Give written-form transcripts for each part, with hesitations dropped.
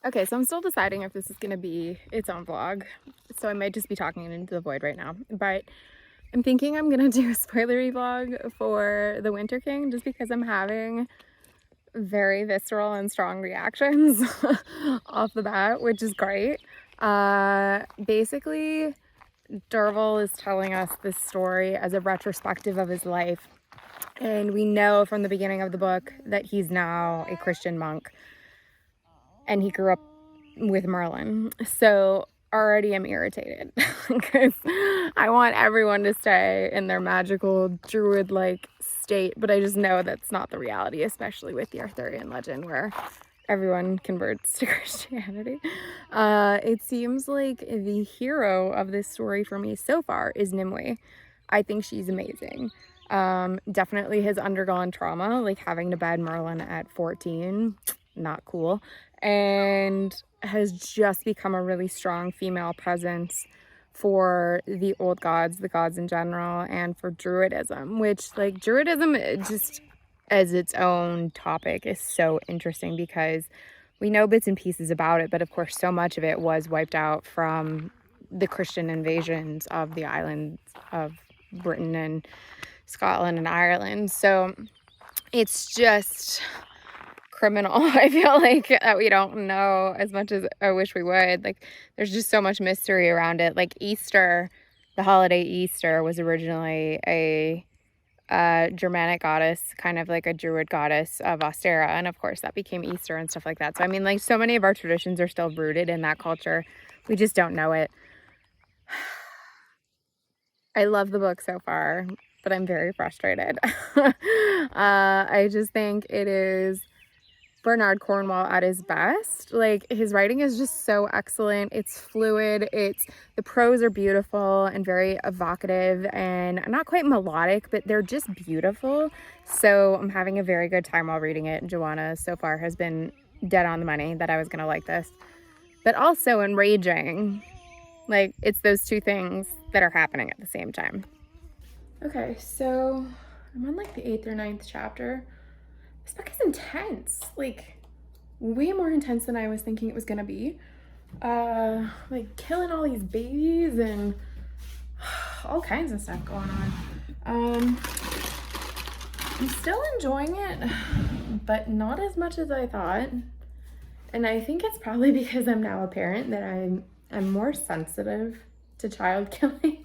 Okay, so I'm still deciding if this is going to be its own vlog, so I might just be talking into the void right now, but I'm thinking I'm going to do a spoilery vlog for The Winter King just because I'm having very visceral and strong reactions off the bat, which is great. Basically, Derval is telling us this story as a retrospective of his life, and we know from the beginning of the book that he's now a Christian monk. And he grew up with Merlin. So already I'm irritated because I want everyone to stay in their magical druid-like state, but I just know that's not the reality, especially with the Arthurian legend where everyone converts to Christianity. It seems like the hero of this story for me so far is Nimue. I think she's amazing. Definitely has undergone trauma, like having to bed Merlin at 14, not cool, and has just become a really strong female presence for the old gods, the gods in general, and for druidism, which, like, druidism just as its own topic is so interesting because we know bits and pieces about it, but of course so much of it was wiped out from the Christian invasions of the islands of Britain and Scotland and Ireland. So it's just criminal. I feel like that we don't know as much as I wish we would. Like, there's just so much mystery around it. Like Easter, the holiday Easter was originally a Germanic goddess, kind of like a druid goddess of Ostera, and of course that became Easter and stuff like that. So I mean, like, so many of our traditions are still rooted in that culture. We just don't know it. I love the book so far, but I'm very frustrated. I just think it is Bernard Cornwell at his best. Like, his writing is just so excellent. It's fluid. The prose are beautiful and very evocative and not quite melodic, but they're just beautiful. So I'm having a very good time while reading it. Joanna so far has been dead on the money that I was gonna like this, but also enraging. Like, it's those two things that are happening at the same time. Okay, so I'm on like the 8th or 9th chapter. This book is intense, like way more intense than I was thinking it was gonna be. Like killing all these babies and all kinds of stuff going on. I'm still enjoying it, but not as much as I thought. And I think it's probably because I'm now a parent that I'm more sensitive to child killing.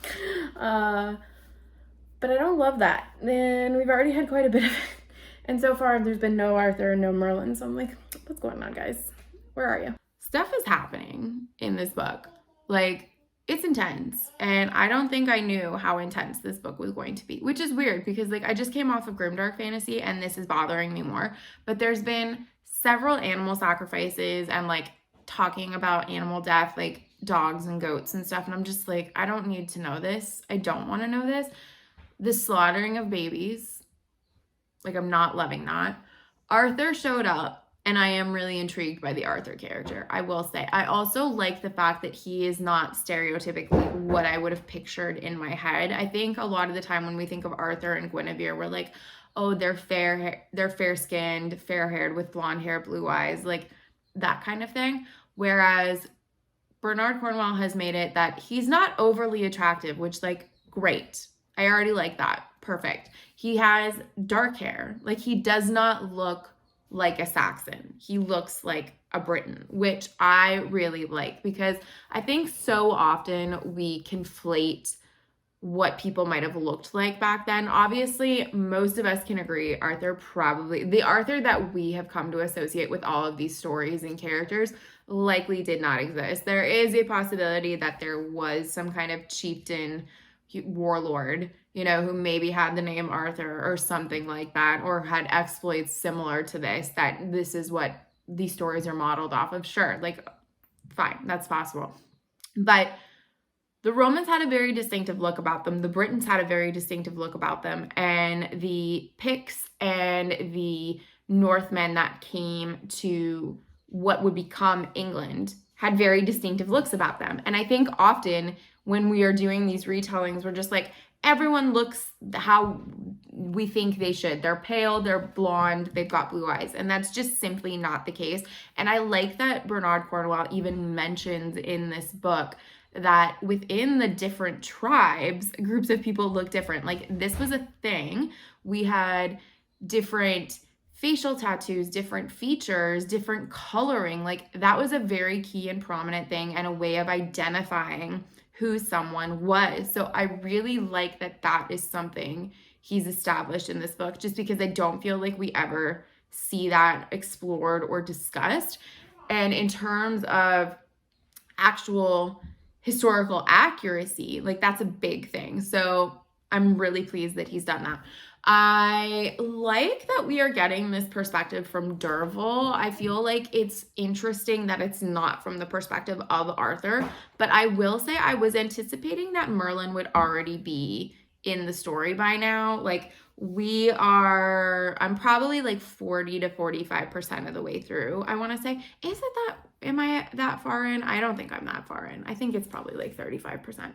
But I don't love that. And we've already had quite a bit of it. And so far, there's been no Arthur and no Merlin. So I'm like, what's going on, guys? Where are you? Stuff is happening in this book. Like, it's intense. And I don't think I knew how intense this book was going to be, which is weird because, like, I just came off of Grimdark Fantasy and this is bothering me more. But there's been several animal sacrifices and, like, talking about animal death, like dogs and goats and stuff. And I'm just like, I don't need to know this. I don't want to know this. The slaughtering of babies, like, I'm not loving that. Arthur showed up, and I am really intrigued by the Arthur character, I will say. I also like the fact that he is not stereotypically what I would have pictured in my head. I think a lot of the time when we think of Arthur and Guinevere, we're like, oh, they're fair-skinned, fair-haired with blonde hair, blue eyes, like that kind of thing. Whereas Bernard Cornwell has made it that he's not overly attractive, which, like, great. I already like that. Perfect. He has dark hair. Like, he does not look like a Saxon. He looks like a Briton, which I really like because I think so often we conflate what people might have looked like back then. Obviously, most of us can agree the Arthur that we have come to associate with all of these stories and characters likely did not exist. There is a possibility that there was some kind of chieftain, warlord, you know, who maybe had the name Arthur or something like that, or had exploits similar to that this is what these stories are modeled off of. Sure, like, fine, that's possible. But the Romans had a very distinctive look about them. The Britons had a very distinctive look about them. And the Picts and the Northmen that came to what would become England had very distinctive looks about them. And I think often when we are doing these retellings, we're just like, everyone looks how we think they should. They're pale, they're blonde, they've got blue eyes, and that's just simply not the case. And I like that Bernard Cornwell even mentions in this book that within the different tribes, groups of people look different. Like, this was a thing. We had different facial tattoos, different features, different coloring. Like, that was a very key and prominent thing and a way of identifying who someone was. So I really like that that is something he's established in this book, just because I don't feel like we ever see that explored or discussed. And in terms of actual historical accuracy, like, that's a big thing. So I'm really pleased that he's done that. I like that we are getting this perspective from Derval. I feel like it's interesting that it's not from the perspective of Arthur, but I will say I was anticipating that Merlin would already be in the story by now. Like, I'm probably like 40 to 45% of the way through, I want to say. Am I that far in? I don't think I'm that far in. I think it's probably like 35%.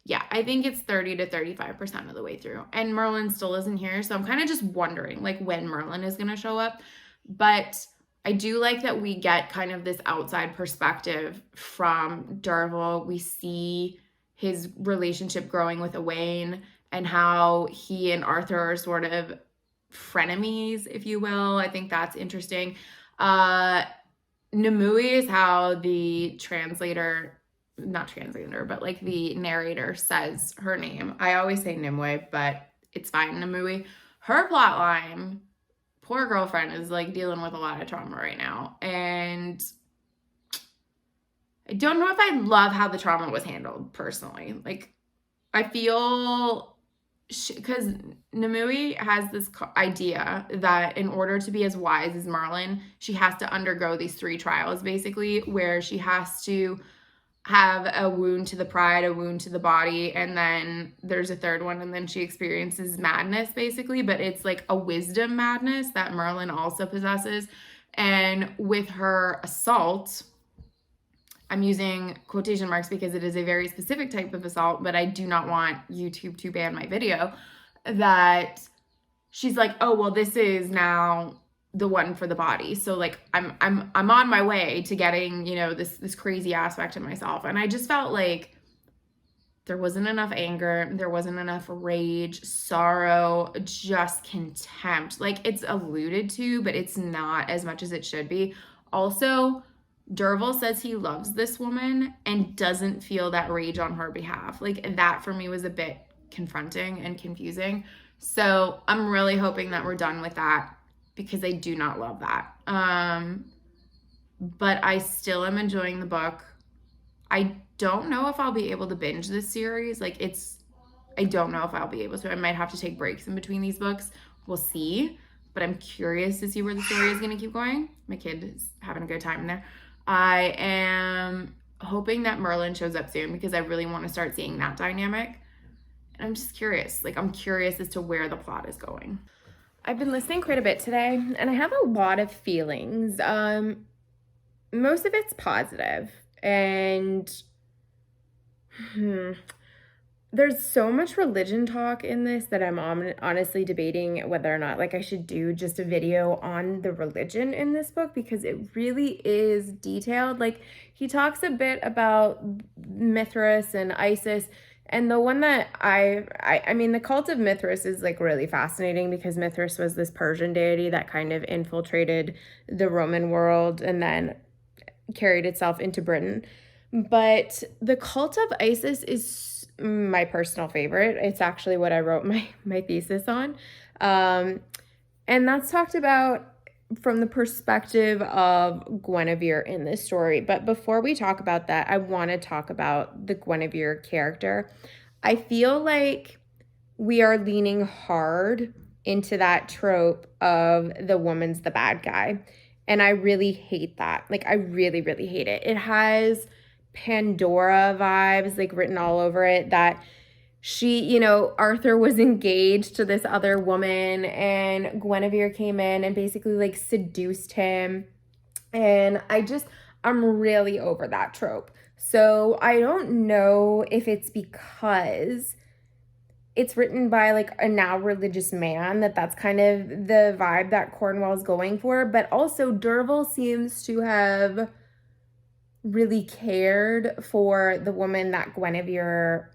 Yeah, I think it's 30 to 35% of the way through. And Merlin still isn't here, so I'm kind of just wondering, like, when Merlin is going to show up. But I do like that we get kind of this outside perspective from Derval. We see his relationship growing with Owain and how he and Arthur are sort of frenemies, if you will. I think that's interesting. Nimue is how the the narrator says her name. I always say Nimue, but it's fine, Nimue. Her plot line, poor girlfriend, is like dealing with a lot of trauma right now. And I don't know if I love how the trauma was handled personally. Like, I feel, because Nimue has this idea that in order to be as wise as Merlin, she has to undergo these 3 trials, basically, where she has to have a wound to the pride, a wound to the body, and then there's a 3rd one, and then she experiences madness, basically, but it's like a wisdom madness that Merlin also possesses. And with her assault, I'm using quotation marks because it is a very specific type of assault, but I do not want YouTube to ban my video, that she's like, oh, well, this is now the one for the body. So like, I'm on my way to getting, this crazy aspect of myself. And I just felt like there wasn't enough anger. There wasn't enough rage, sorrow, just contempt. Like, it's alluded to, but it's not as much as it should be. Also, Derval says he loves this woman and doesn't feel that rage on her behalf. Like, that for me was a bit confronting and confusing. So I'm really hoping that we're done with that, because I do not love that. But I still am enjoying the book. I don't know if I'll be able to binge this series. I don't know if I'll be able to. I might have to take breaks in between these books. We'll see. But I'm curious to see where the story is going to keep going. My kid is having a good time in there. I am hoping that Merlin shows up soon, because I really want to start seeing that dynamic. And I'm just curious. I'm curious as to where the plot is going. I've been listening quite a bit today, and I have a lot of feelings. Most of it's positive, and there's so much religion talk in this that I'm honestly debating whether or not I should do just a video on the religion in this book, because it really is detailed. He talks a bit about Mithras and Isis. And the one that I mean, the cult of Mithras is really fascinating, because Mithras was this Persian deity that kind of infiltrated the Roman world and then carried itself into Britain. But the cult of Isis is my personal favorite. It's actually what I wrote my thesis on. And that's talked about from the perspective of Guinevere in this story. But before we talk about that, I want to talk about the Guinevere character. I feel like we are leaning hard into that trope of the woman's the bad guy. And I really hate that. I really, really hate it. It has Pandora vibes written all over it, that she, Arthur was engaged to this other woman, and Guinevere came in and basically seduced him. And I'm really over that trope. So I don't know if it's because it's written by like a now religious man, that's kind of the vibe that Cornwell's going for. But also Derville seems to have really cared for the woman that Guinevere,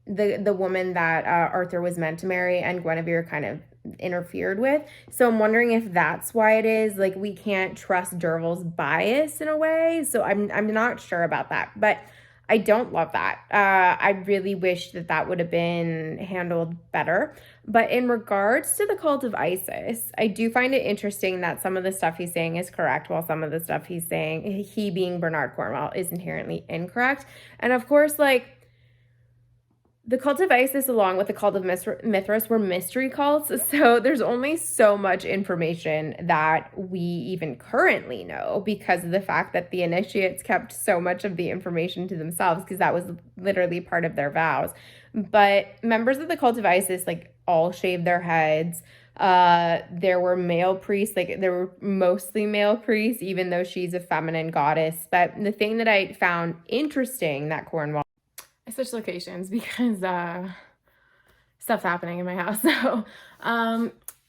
the woman that Arthur was meant to marry, and Guinevere kind of interfered with. So I'm wondering if that's why it is like we can't trust Derville's bias in a way. So I'm not sure about that, but I don't love that. I really wish that would have been handled better. But in regards to the cult of Isis, I do find it interesting that some of the stuff he's saying is correct, while some of the stuff he's saying, he being Bernard Cornwell, is inherently incorrect. And of course, like, the cult of Isis, along with the cult of Mithras, were mystery cults. So there's only so much information that we even currently know because of the fact that the initiates kept so much of the information to themselves, because that was literally part of their vows. But members of the cult of Isis, like, all shaved their heads. There were male priests, like there were mostly male priests, even though she's a feminine goddess. But the thing that I found interesting that Cornwell, I switched locations because stuff's happening in my house. So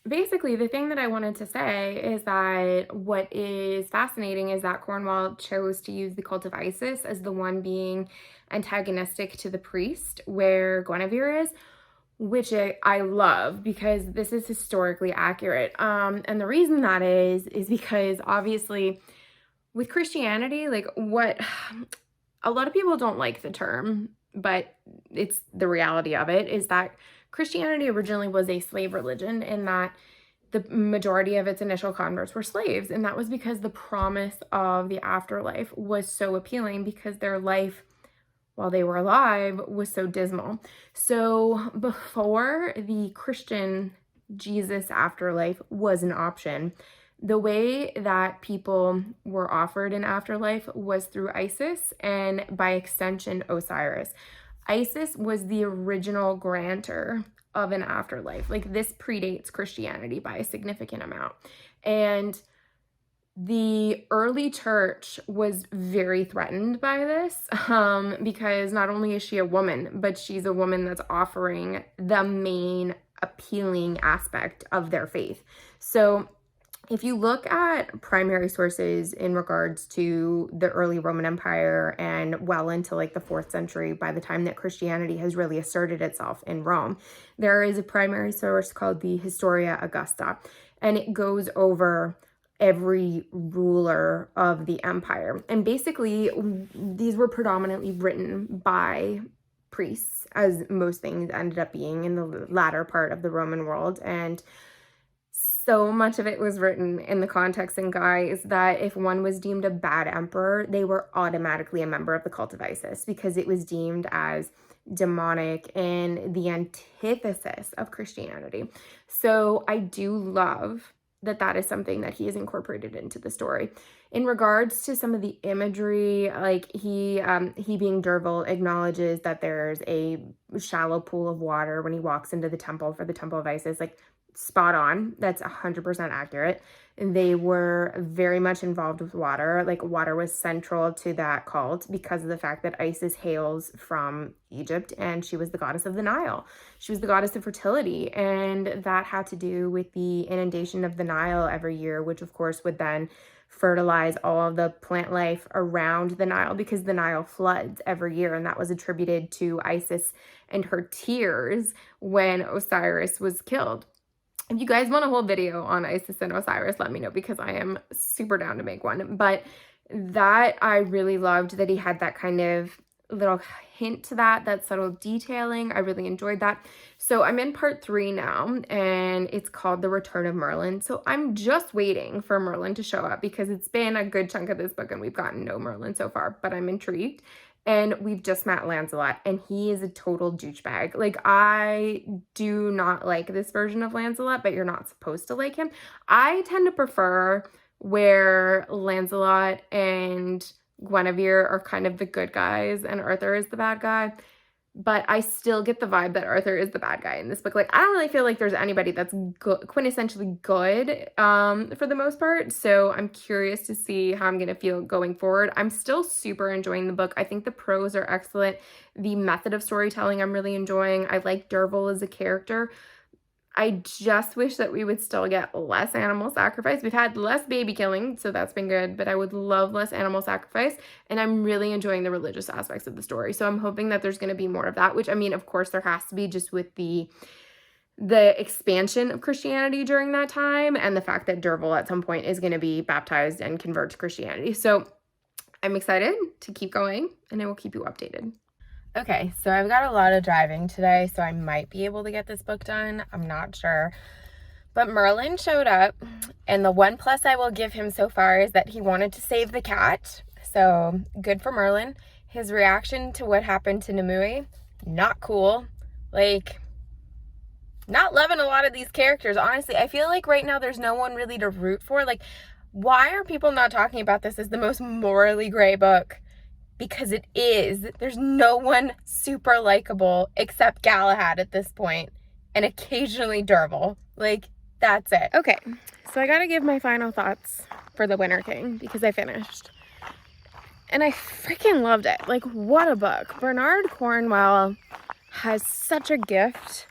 basically, the thing that I wanted to say is that what is fascinating is that Cornwell chose to use the cult of Isis as the one being antagonistic to the priest, where Guinevere is, which I love because this is historically accurate. And the reason that is because obviously with Christianity, like, what a lot of people don't like the term, but it's the reality of it, is that Christianity originally was a slave religion, in that the majority of its initial converts were slaves. And that was because the promise of the afterlife was so appealing, because their life while they were alive was so dismal. So before the Christian Jesus afterlife was an option, the way that people were offered an afterlife was through Isis, and by extension, Osiris. Isis was the original grantor of an afterlife. Like, this predates Christianity by a significant amount. And the early church was very threatened by this because not only is she a woman, but she's a woman that's offering the main appealing aspect of their faith. So if you look at primary sources in regards to the early Roman Empire and well into like the 4th century, by the time that Christianity has really asserted itself in Rome, there is a primary source called the Historia Augusta, and it goes over every ruler of the empire. And basically, these were predominantly written by priests, as most things ended up being in the latter part of the Roman world. And so much of it was written in the context and guise that if one was deemed a bad emperor, they were automatically a member of the cult of Isis, because it was deemed as demonic and the antithesis of Christianity. So I do love that is something that he has incorporated into the story. In regards to some of the imagery, like he being Derville acknowledges that there's a shallow pool of water when he walks into the temple for the Temple of Isis, like, spot on. That's 100% accurate. And they were very much involved with water. Like, water was central to that cult because of the fact that Isis hails from Egypt, and she was the goddess of the Nile. She was the goddess of fertility, and that had to do with the inundation of the Nile every year, which of course would then fertilize all of the plant life around the Nile, because the Nile floods every year, and that was attributed to Isis and her tears when Osiris was killed. If you guys want a whole video on Isis and Osiris, let me know, because I am super down to make one. But that, I really loved that he had that kind of little hint to that subtle detailing. I really enjoyed that. So I'm in part 3 now, and it's called The Return of Merlin. So I'm just waiting for Merlin to show up, because it's been a good chunk of this book and we've gotten no Merlin so far, but I'm intrigued. And we've just met Lancelot, and he is a total douchebag. Like, I do not like this version of Lancelot, but you're not supposed to like him. I tend to prefer where Lancelot and Guinevere are kind of the good guys and Arthur is the bad guy. but I still get the vibe that Arthur is the bad guy in this book. Like, I don't really feel like there's anybody that's quintessentially good for the most part. So I'm curious to see how I'm going to feel going forward. I'm still super enjoying the book. I think the prose are excellent. The method of storytelling I'm really enjoying. I like Dervil as a character. I just wish that we would still get less animal sacrifice. We've had less baby killing, so that's been good, but I would love less animal sacrifice, and I'm really enjoying the religious aspects of the story. So I'm hoping that there's going to be more of that, which, I mean, of course there has to be, just with the expansion of Christianity during that time and the fact that Dervil at some point is going to be baptized and convert to Christianity. So I'm excited to keep going, and I will keep you updated. Okay, so I've got a lot of driving today, so I might be able to get this book done. I'm not sure. But Merlin showed up, and the one plus I will give him so far is that he wanted to save the cat. So good for Merlin. His reaction to what happened to Nimue, not cool. Like, not loving a lot of these characters. Honestly, I feel like right now there's no one really to root for. Like, why are people not talking about this as the most morally gray book? Because it is. There's no one super likable except Galahad at this point, and occasionally Dervil. Like, that's it. Okay, so I gotta give my final thoughts for The Winter King because I finished. And I freaking loved it. Like, what a book. Bernard Cornwell has such a gift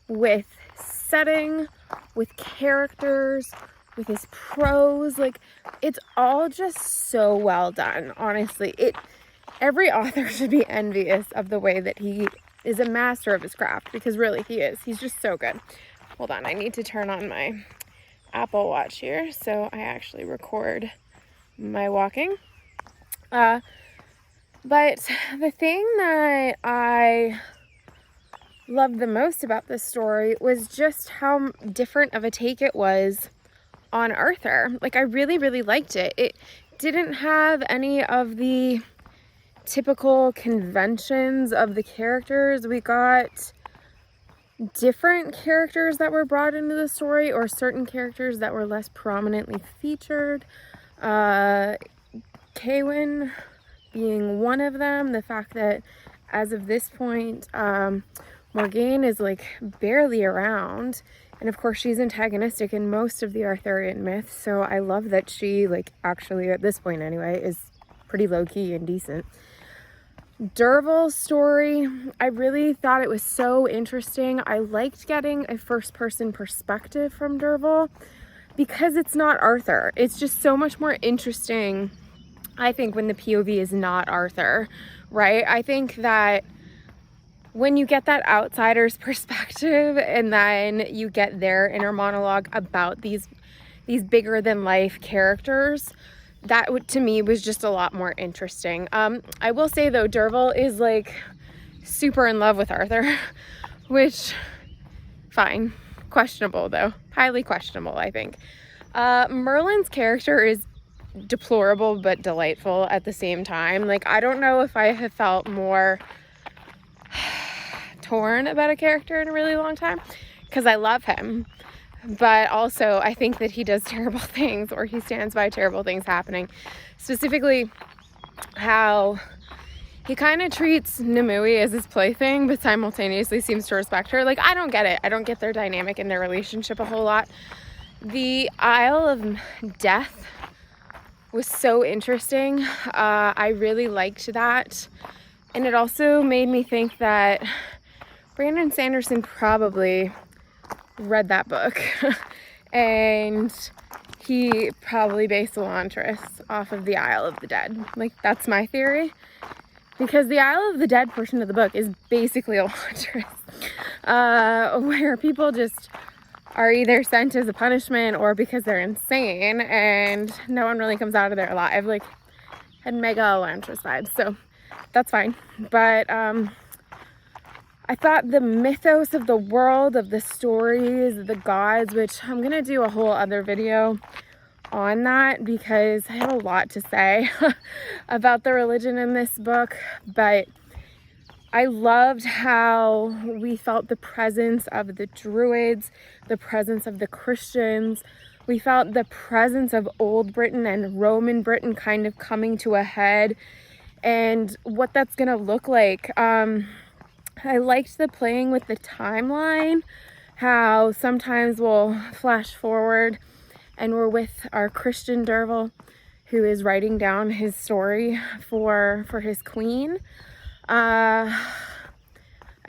with setting, with characters, with his prose. Like, it's all just so well done, honestly. Every author should be envious of the way that he is a master of his craft, because really he is. He's just so good. Hold on, I need to turn on my Apple Watch here so I actually record my walking. But the thing that I loved the most about this story was just how different of a take it was on Arthur. Like, I really, really liked it. It didn't have any of the typical conventions of the characters. We got different characters that were brought into the story, or certain characters that were less prominently featured. Kaywin being one of them. The fact that as of this point, Morgane is like barely around. And of course she's antagonistic in most of the Arthurian myths. So I love that she, like, actually at this point anyway, is pretty low-key and decent. Dervil's story, I really thought it was so interesting. I liked getting a first-person perspective from Dervil because it's not Arthur. It's just so much more interesting, I think, when the POV is not Arthur, right? I think that when you get that outsider's perspective and then you get their inner monologue about these bigger-than-life characters, that to me was just a lot more interesting. I will say though, Dervil is like super in love with Arthur, which, fine, questionable though, highly questionable, I think. Merlin's character is deplorable but delightful at the same time. Like, I don't know if I have felt more torn about a character in a really long time, because I love him. But also, I think that he does terrible things, or he stands by terrible things happening. Specifically, how he kind of treats Nimue as his plaything, but simultaneously seems to respect her. Like, I don't get it. I don't get their dynamic and their relationship a whole lot. The Isle of Death was so interesting. I really liked that. And it also made me think that Brandon Sanderson probably read that book and he probably based Elantris off of the Isle of the Dead. Like, that's my theory, because the Isle of the Dead portion of the book is basically Elantris, where people just are either sent as a punishment or because they're insane, and no one really comes out of there alive. Like, had mega Elantris vibes, so that's fine. But I thought the mythos of the world, of the stories, the gods, which I'm going to do a whole other video on that because I have a lot to say about the religion in this book. But I loved how we felt the presence of the Druids, the presence of the Christians. We felt the presence of Old Britain and Roman Britain kind of coming to a head, and what that's going to look like. I liked the playing with the timeline, how sometimes we'll flash forward and we're with our Christian Dervil, who is writing down his story for his queen. I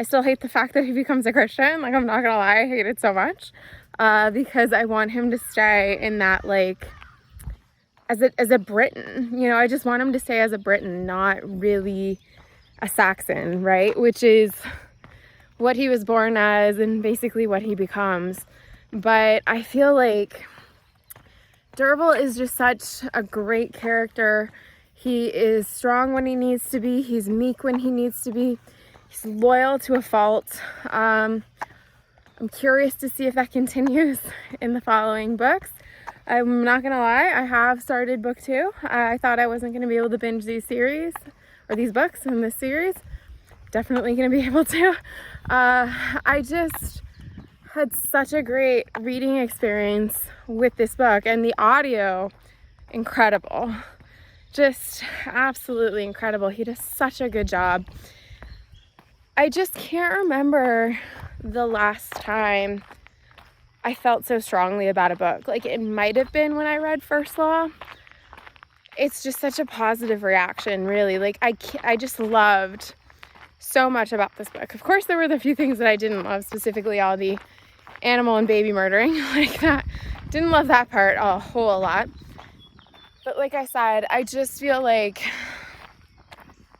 still hate the fact that he becomes a Christian. Like, I'm not gonna lie, I hate it so much, because I want him to stay in that, like, as a Briton. You know, I just want him to stay as a Briton, not really a Saxon, right? Which is what he was born as and basically what he becomes. But I feel like Dervil is just such a great character. He is strong when he needs to be. He's meek when he needs to be. He's loyal to a fault. I'm curious to see if that continues in the following books. I'm not gonna lie, I have started book 2. I thought I wasn't gonna be able to binge these series, or these books in this series. Definitely gonna be able to. I just had such a great reading experience with this book, and the audio, incredible. Just absolutely incredible. He does such a good job. I just can't remember the last time I felt so strongly about a book. Like, it might have been when I read First Law. It's just such a positive reaction, really. Like, I just loved so much about this book. Of course, there were the few things that I didn't love, specifically all the animal and baby murdering. Like, that, didn't love that part a whole lot. But like I said, I just feel like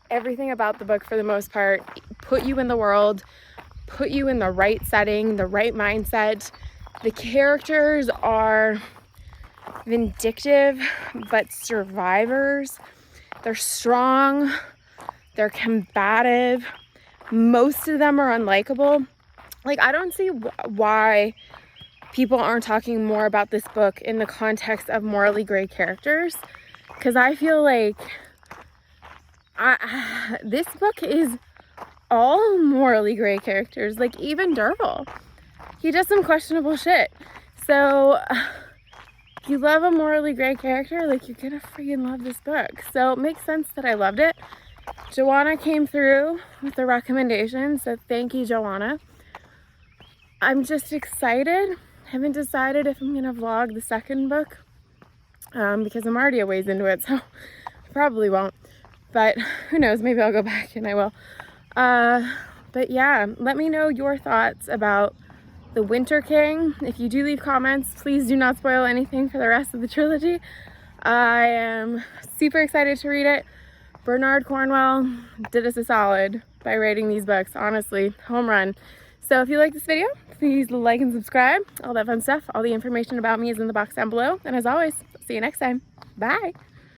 everything about the book, for the most part, put you in the world, put you in the right setting, the right mindset. The characters are vindictive but survivors. They're strong, they're combative. Most of them are unlikable. Like, I don't see why people aren't talking more about this book in the context of morally gray characters, because I feel like this book is all morally gray characters. Like, even Dervil, he does some questionable shit. So if you love a morally gray character, like, you're gonna freaking love this book. So it makes sense that I loved it. Joanna came through with the recommendation, so thank you, Joanna. I'm just excited. Haven't decided if I'm gonna vlog the second book, because I'm already a ways into it, so I probably won't. But who knows, maybe I'll go back and I will. But yeah, let me know your thoughts about The Winter King. If you do leave comments, please do not spoil anything for the rest of the trilogy. I am super excited to read it. Bernard Cornwell did us a solid by writing these books. Honestly, home run. So if you like this video, please like and subscribe. All that fun stuff. All the information about me is in the box down below. And as always, see you next time. Bye.